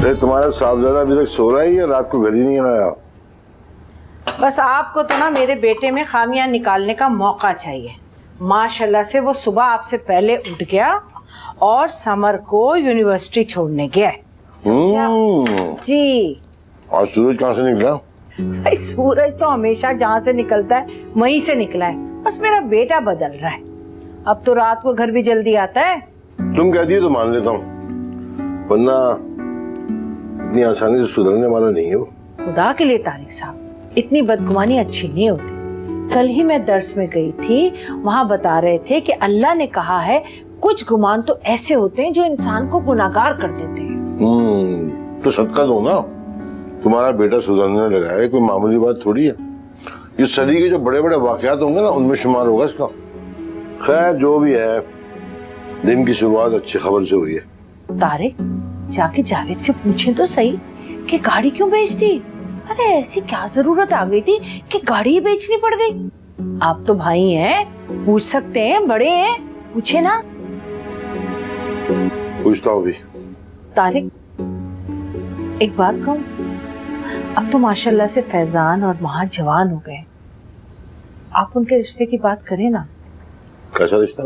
अरे तुम्हारा साहबजादा अभी तक सो रहा है या रात को घर ही नहीं आया? बस आपको तो ना मेरे बेटे में खामियां निकालने का मौका चाहिए। माशाल्लाह से वो सुबह आपसे पहले उठ गया और समर को यूनिवर्सिटी छोड़ने गया है। जी। आज सूरज कहाँ से निकला? भाई सूरज तो हमेशा जहाँ से निकलता है वहीं से निकला है, बस मेरा बेटा बदल रहा है। अब तो रात को घर भी जल्दी आता है। तुम कहती है तो मान लेता हूँ, वरना इतनी आसानी से सुधरने वाला नहीं है वो। खुदा के लिए तारिक साहब, इतनी बदगुमानी अच्छी नहीं होती। कल ही मैं दर्स में गई थी, वहाँ बता रहे थे कि अल्लाह ने कहा है कुछ गुमान तो ऐसे होते हैं जो इंसान को गुनाहगार कर देते हैं। तो सदका दो ना, तुम्हारा बेटा सुधरने लगा है, कोई मामूली बात थोड़ी है। ये सदी के जो बड़े बड़े वाकयात होंगे ना उनमें शुमार होगा इसका। खैर जो भी है, दिन की शुरुआत अच्छी खबर से हुई है। तारिक, जाके जावेद से पूछें तो सही कि गाड़ी क्यों बेच दी। अरे ऐसी क्या जरूरत आ गई थी कि गाड़ी ही बेचनी पड़ गई। आप तो भाई हैं, पूछ सकते हैं, बड़े हैं, पूछे ना। पूछता हूँ भी। तारिक, एक बात कहूँ, अब तो माशाल्लाह से फैजान और महाज जवान हो गए। आप उनके रिश्ते की बात करें ना। कैसा रिश्ता?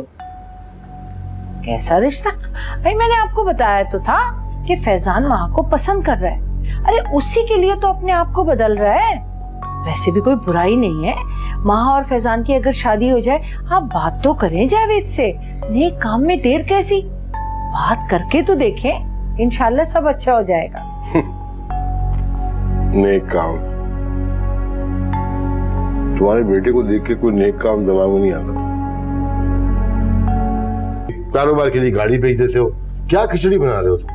कैसा रिश्ता? भाई मैंने आपको बताया तो था कि फैजान माँ को पसंद कर रहा है। अरे उसी के लिए तो अपने आप को बदल रहा है। वैसे भी कोई बुराई नहीं है, माँ और फैजान की अगर शादी हो जाए, आप बात तो करें जावेद से। नेक काम में देर कैसी, बात करके तो देखें, इंशाल्लाह सब अच्छा हो जाएगा। नेक काम? तुम्हारे बेटे को देख के कोई नेक काम दिमाग में नहीं आता। कारोबार के लिए गाड़ी बेच देते हो, क्या खिचड़ी बना रहे हो तुम?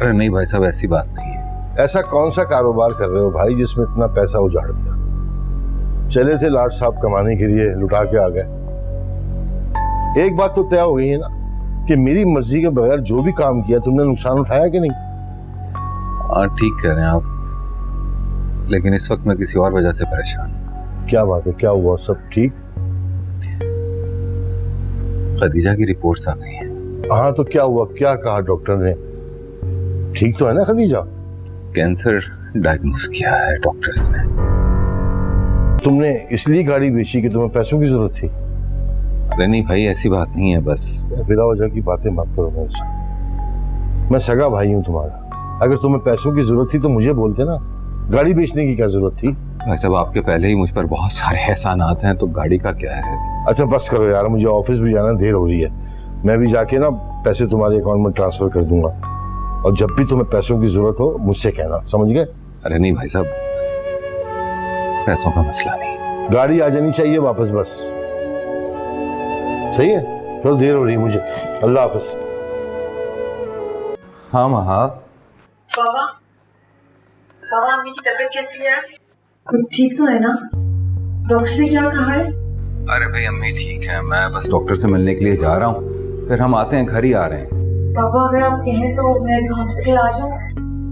अरे नहीं भाई साहब, ऐसी बात नहीं है। ऐसा कौन सा कारोबार कर रहे हो भाई जिसमें इतना पैसा उजाड़ दिया? चले थे लाट साहब कमाने के लिए, लुटा के आ गए। एक बात तो तय हो गई है ना कि मेरी मर्जी के बगैर जो भी काम किया तुमने नुकसान उठाया कि नहीं? हाँ ठीक कह रहे हैं आप, लेकिन इस वक्त मैं किसी और वजह से परेशान हूँ। क्या बात है, क्या हुआ? सब ठीक? खदीजा की रिपोर्ट्स आ गई हैं। हाँ तो क्या हुआ, क्या कहा डॉक्टर ने? ठीक तो है ना खदीजा? कैंसर डायग्नोज किया है डॉक्टर्स ने। तुमने इसलिए गाड़ी बेची कि तुम्हें पैसों की जरूरत थी? अरे नहीं भाई, ऐसी बात नहीं है, बस बिला वजह की बातें मत करो मेरे साथ। मैं सगा भाई हूँ तुम्हारा, अगर तुम्हें पैसों की जरूरत थी तो मुझे बोलते ना। गाड़ी बेचने की क्या जरूरत थी? भाई साहब, आपके पहले ही मुझ पर बहुत सारे एहसानात हैं, तो गाड़ी का क्या है? अच्छा बस करो यार, मुझे ऑफिस भी जाना, देर हो रही है। मैं भी जाके ना पैसे तुम्हारे अकाउंट में ट्रांसफर कर दूंगा, और जब भी तुम्हें पैसों की जरूरत हो मुझसे कहना, समझ गए? अरे नहीं भाई साहब, पैसों का मसला नहीं। गाड़ी आ जानी चाहिए वापस, बस। सही है? चलो देर हो रही है मुझे, अल्लाह हाफिज। हाँ महा। बाबा, बाबा अम्मी की तबीयत कैसी है? कुछ ठीक तो है ना? डॉक्टर से क्या कहा है? अरे भाई अम्मी ठीक है, मैं बस डॉक्टर से मिलने के लिए जा रहा हूँ, फिर हम आते हैं, घर ही आ रहे हैं। बाबा अगर आप कहें तो मैं भी हॉस्पिटल आ जाऊँ।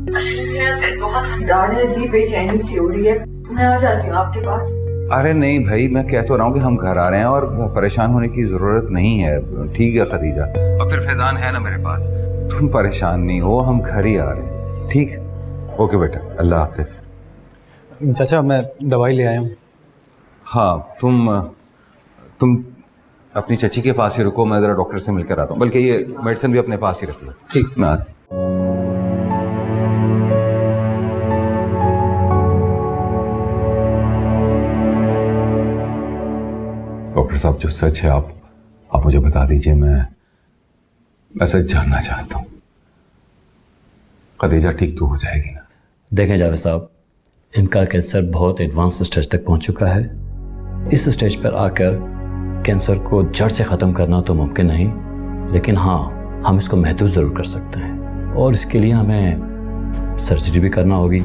असल में मेरा दिल बहुत घबराहट है, अजीब बेचैनी सी हो रही है। मैं आ जाती हूँ आपके पास। अरे नहीं भाई, मैं कह तो रहा हूँ कि हम घर आ रहे हैं और परेशान होने की जरूरत नहीं है। ठीक है खदीजा, और फिर फैजान है ना मेरे पास, तुम परेशान नहीं हो, हम घर ही आ रहे हैं। ठीक? ओके बेटा, अल्लाह हाफिज। चाचा मैं दवाई ले आया हूँ। हाँ तुम अपनी चची के पास ही रुको, मैं ज़रा डॉक्टर से मिलकर आता हूँ। बल्कि ये मेडिसिन भी अपने पास ही रख लो। ठीक। मैं आता हूँ। डॉक्टर साहब, जो सच है आप मुझे बता दीजिए, मैं सच जानना चाहता हूँ। खदीजा ठीक तो हो जाएगी ना? देखें जावेद साहब, इनका कैंसर बहुत एडवांस स्टेज तक पहुंच चुका है। इस स्टेज पर आकर कैंसर को जड़ से ख़त्म करना तो मुमकिन नहीं, लेकिन हाँ हम इसको महदूद ज़रूर कर सकते हैं, और इसके लिए हमें सर्जरी भी करना होगी।